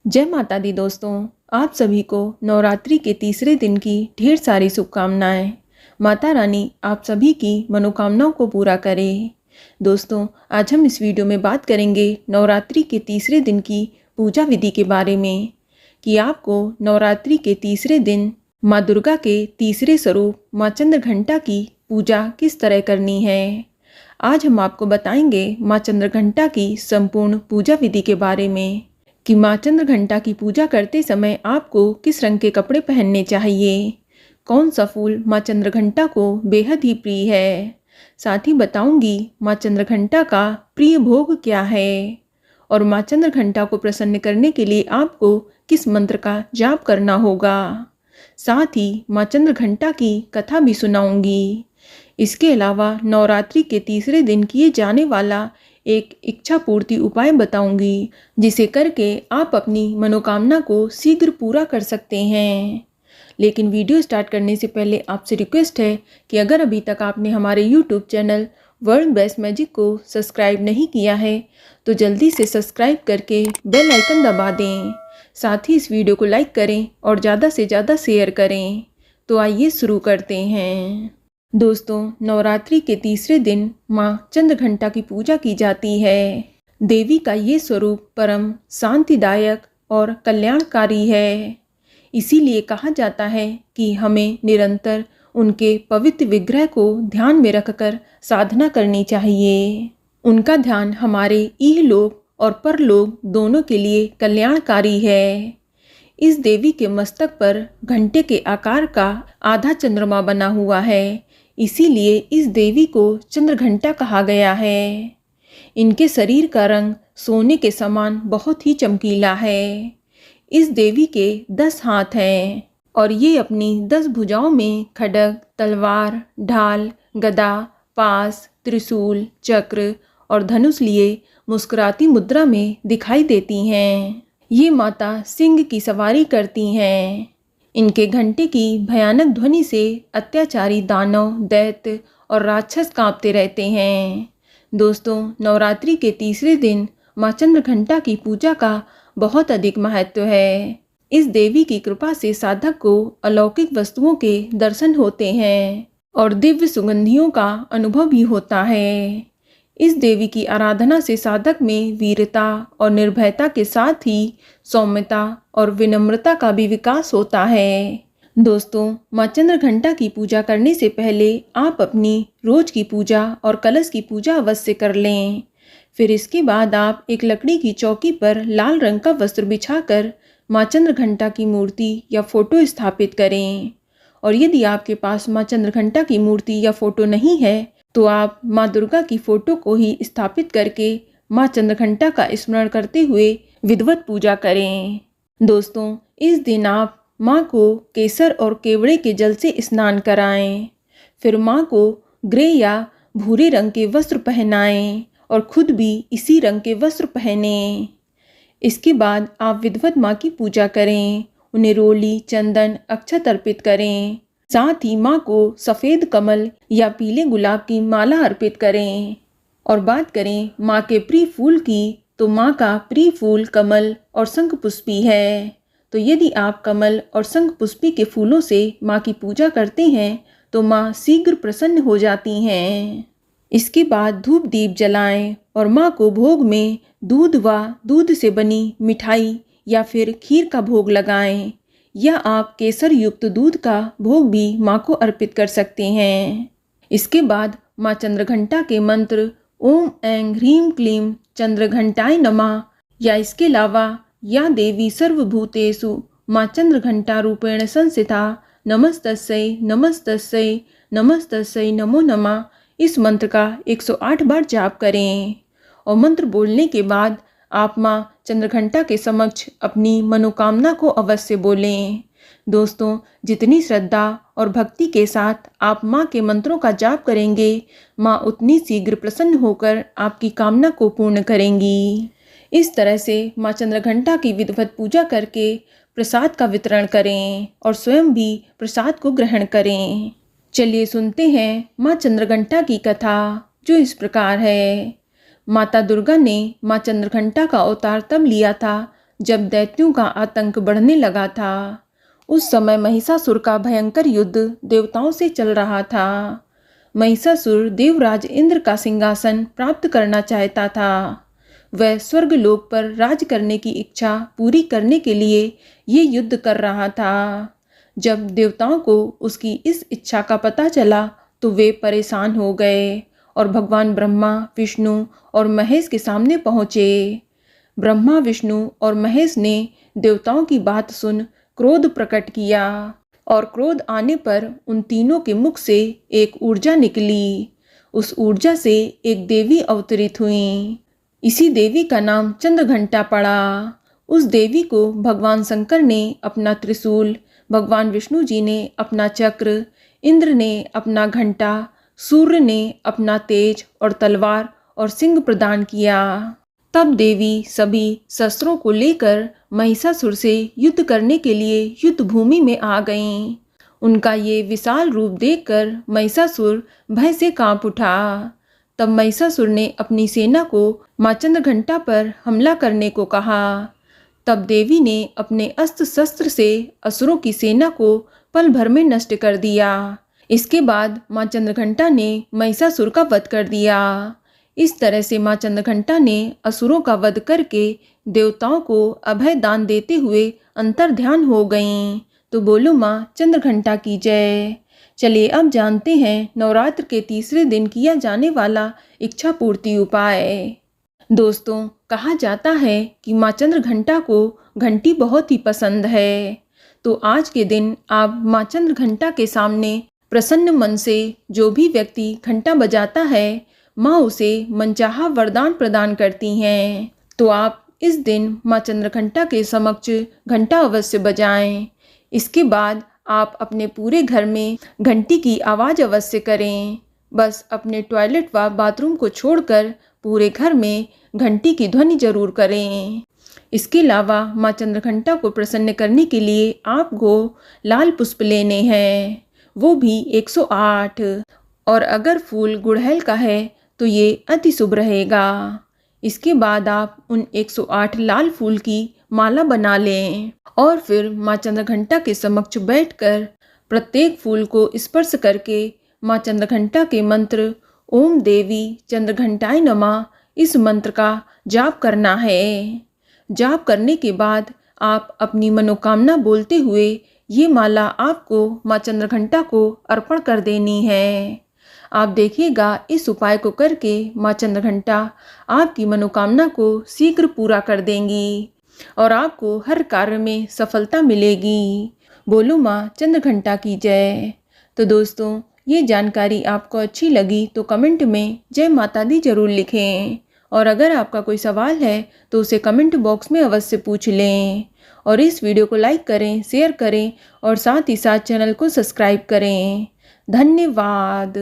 जय माता दी दोस्तों, आप सभी को नवरात्रि के तीसरे दिन की ढेर सारी शुभकामनाएं। माता रानी आप सभी की मनोकामनाओं को पूरा करे। दोस्तों, आज हम इस वीडियो में बात करेंगे नवरात्रि के तीसरे दिन की पूजा विधि के बारे में कि आपको नवरात्रि के तीसरे दिन माँ दुर्गा के तीसरे स्वरूप माँ चंद्रघंटा की पूजा किस तरह करनी है। आज हम आपको बताएंगे माँ चंद्रघंटा की संपूर्ण पूजा विधि के बारे में कि माँ चंद्रघंटा की पूजा करते समय आपको किस रंग के कपड़े पहनने चाहिए, कौन सा फूल माँ चंद्रघंटा को बेहद ही प्रिय है। साथ ही बताऊंगी माँ चंद्रघंटा का प्रिय भोग क्या है और माँ चंद्रघंटा को प्रसन्न करने के लिए आपको किस मंत्र का जाप करना होगा। साथ ही माँ चंद्रघंटा की कथा भी सुनाऊंगी। इसके अलावा नवरात्रि के तीसरे दिन किए जाने वाला एक इच्छा पूर्ति उपाय बताऊंगी, जिसे करके आप अपनी मनोकामना को शीघ्र पूरा कर सकते हैं। लेकिन वीडियो स्टार्ट करने से पहले आपसे रिक्वेस्ट है कि अगर अभी तक आपने हमारे YouTube channel world best magic को सब्सक्राइब नहीं किया है तो जल्दी से सब्सक्राइब करके बेल आइकन दबा दें। साथ ही इस वीडियो को लाइक करें और ज़्यादा से ज़्यादा शेयर करें। तो आइए शुरू करते हैं। दोस्तों, नवरात्रि के तीसरे दिन माँ चंद्रघंटा की पूजा की जाती है। देवी का ये स्वरूप परम शांतिदायक और कल्याणकारी है। इसीलिए कहा जाता है कि हमें निरंतर उनके पवित्र विग्रह को ध्यान में रखकर साधना करनी चाहिए। उनका ध्यान हमारे इहलोक और परलोक दोनों के लिए कल्याणकारी है। इस देवी के मस्तक पर घंटे के आकार का आधा चंद्रमा बना हुआ है, इसीलिए इस देवी को चंद्रघंटा कहा गया है। इनके शरीर का रंग सोने के समान बहुत ही चमकीला है। इस देवी के 10 हाथ हैं और ये अपनी 10 भुजाओं में खड्ग, तलवार, ढाल, गदा, पास, त्रिशूल, चक्र और धनुष लिए मुस्कुराती मुद्रा में दिखाई देती हैं। ये माता सिंह की सवारी करती हैं। इनके घंटे की भयानक ध्वनि से अत्याचारी दानव, दैत्य और राक्षस कांपते रहते हैं। दोस्तों, नवरात्रि के तीसरे दिन माँ चंद्रघंटा की पूजा का बहुत अधिक महत्व है। इस देवी की कृपा से साधक को अलौकिक वस्तुओं के दर्शन होते हैं और दिव्य सुगंधियों का अनुभव भी होता है। इस देवी की आराधना से साधक में वीरता और निर्भयता के साथ ही सौम्यता और विनम्रता का भी विकास होता है। दोस्तों, माँ चंद्रघंटा की पूजा करने से पहले आप अपनी रोज की पूजा और कलश की पूजा अवश्य कर लें। फिर इसके बाद आप एक लकड़ी की चौकी पर लाल रंग का वस्त्र बिछाकर माँ चंद्रघंटा की मूर्ति या फोटो स्थापित करें। और यदि आपके पास माँ चंद्रघंटा की मूर्ति या फोटो नहीं है तो आप माँ दुर्गा की फोटो को ही स्थापित करके माँ चंद्रघंटा का स्मरण करते हुए विधिवत पूजा करें। दोस्तों, इस दिन आप माँ को केसर और केवड़े के जल से स्नान कराएं। फिर माँ को ग्रे या भूरे रंग के वस्त्र पहनाएं और खुद भी इसी रंग के वस्त्र पहनें। इसके बाद आप विधिवत माँ की पूजा करें, उन्हें रोली, चंदन, अक्षत अर्पित करें। साथ ही माँ को सफ़ेद कमल या पीले गुलाब की माला अर्पित करें। और बात करें माँ के प्रिय फूल की तो माँ का प्रिय फूल कमल और शंखपुष्पी है। तो यदि आप कमल और शंखपुष्पी के फूलों से माँ की पूजा करते हैं तो माँ शीघ्र प्रसन्न हो जाती हैं। इसके बाद धूप दीप जलाएं और माँ को भोग में दूध व दूध से बनी मिठाई या फिर खीर का भोग लगाएं, या आप केसर युक्त दूध का भोग भी माँ को अर्पित कर सकते हैं। इसके बाद माँ चंद्रघंटा के मंत्र ओम ऐं ह्रीं क्लीं चंद्रघंटाय नमः या इसके अलावा या देवी सर्वभूतेषु माँ चंद्रघंटा रूपेण संस्थिता नमस्तस्यै नमस्तस्यै नमस्तस्यै नमो नमः इस मंत्र का 108 बार जाप करें। और मंत्र बोलने के बाद आप माँ चंद्रघंटा के समक्ष अपनी मनोकामना को अवश्य बोलें। दोस्तों, जितनी श्रद्धा और भक्ति के साथ आप माँ के मंत्रों का जाप करेंगे, माँ उतनी शीघ्र प्रसन्न होकर आपकी कामना को पूर्ण करेंगी। इस तरह से माँ चंद्रघंटा की विधिवत पूजा करके प्रसाद का वितरण करें और स्वयं भी प्रसाद को ग्रहण करें। चलिए सुनते हैं माँ चंद्रघंटा की कथा, जो इस प्रकार है। माता दुर्गा ने माँ चंद्रघंटा का अवतार तब लिया था जब दैत्यों का आतंक बढ़ने लगा था। उस समय महिषासुर का भयंकर युद्ध देवताओं से चल रहा था। महिषासुर देवराज इंद्र का सिंहासन प्राप्त करना चाहता था। वह स्वर्गलोक पर राज करने की इच्छा पूरी करने के लिए ये युद्ध कर रहा था। जब देवताओं को उसकी इस इच्छा का पता चला तो वे परेशान हो गए और भगवान ब्रह्मा, विष्णु और महेश के सामने पहुँचे। ब्रह्मा, विष्णु और महेश ने देवताओं की बात सुन क्रोध प्रकट किया और क्रोध आने पर उन तीनों के मुख से एक ऊर्जा निकली। उस ऊर्जा से एक देवी अवतरित हुई। इसी देवी का नाम चंद्रघंटा पड़ा। उस देवी को भगवान शंकर ने अपना त्रिशूल, भगवान विष्णु जी ने अपना चक्र, इंद्र ने अपना घंटा, सूर्य ने अपना तेज और तलवार और सिंह प्रदान किया। तब देवी सभी शस्त्रों को लेकर महिषासुर से युद्ध करने के लिए युद्ध भूमि में आ गईं। उनका ये विशाल रूप देखकर महिषासुर भय से कांप उठा। तब महिषासुर ने अपनी सेना को मां चंद्रघंटा पर हमला करने को कहा। तब देवी ने अपने अस्त्र शस्त्र से असुरों की सेना को पल भर में नष्ट कर दिया। इसके बाद मां चंद्रघंटा ने महिषासुर का वध कर दिया। इस तरह से मां चंद्रघंटा ने असुरों का वध करके देवताओं को अभय दान देते हुए अंतर्ध्यान हो गईं। तो बोलो मां चंद्रघंटा की जय। चलिए अब जानते हैं नवरात्र के तीसरे दिन किया जाने वाला इच्छा पूर्ति उपाय। दोस्तों, कहा जाता है कि मां चंद्रघंटा को घंटी बहुत ही पसंद है। तो आज के दिन आप मां चंद्रघंटा के सामने प्रसन्न मन से जो भी व्यक्ति घंटा बजाता है, माँ उसे मनचाहा वरदान प्रदान करती हैं। तो आप इस दिन माँ चंद्रघंटा के समक्ष घंटा अवश्य बजाएं। इसके बाद आप अपने पूरे घर में घंटी की आवाज़ अवश्य करें। बस अपने टॉयलेट व बाथरूम को छोड़कर पूरे घर में घंटी की ध्वनि जरूर करें। इसके अलावा माँ चंद्रघंटा को प्रसन्न करने के लिए आपको लाल पुष्प लेने हैं, वो भी 108। और अगर फूल गुड़हल का है तो ये अति शुभ रहेगा। इसके बाद आप उन 108 लाल फूल की माला बना लें और फिर माँ चंद्रघंटा के समक्ष बैठकर प्रत्येक फूल को स्पर्श करके माँ चंद्रघंटा के मंत्र ओम देवी चंद्रघंटाय नमः इस मंत्र का जाप करना है। जाप करने के बाद आप अपनी मनोकामना बोलते हुए ये माला आपको माँ चंद्रघंटा को अर्पण कर देनी है। आप देखिएगा इस उपाय को करके माँ चंद्रघंटा आपकी मनोकामना को शीघ्र पूरा कर देंगी और आपको हर कार्य में सफलता मिलेगी। बोलो माँ चंद्रघंटा की जय। तो दोस्तों, ये जानकारी आपको अच्छी लगी तो कमेंट में जय माता दी जरूर लिखें और अगर आपका कोई सवाल है तो उसे कमेंट बॉक्स में अवश्य पूछ लें और इस वीडियो को लाइक करें, शेयर करें और साथ ही साथ चैनल को सब्सक्राइब करें। धन्यवाद।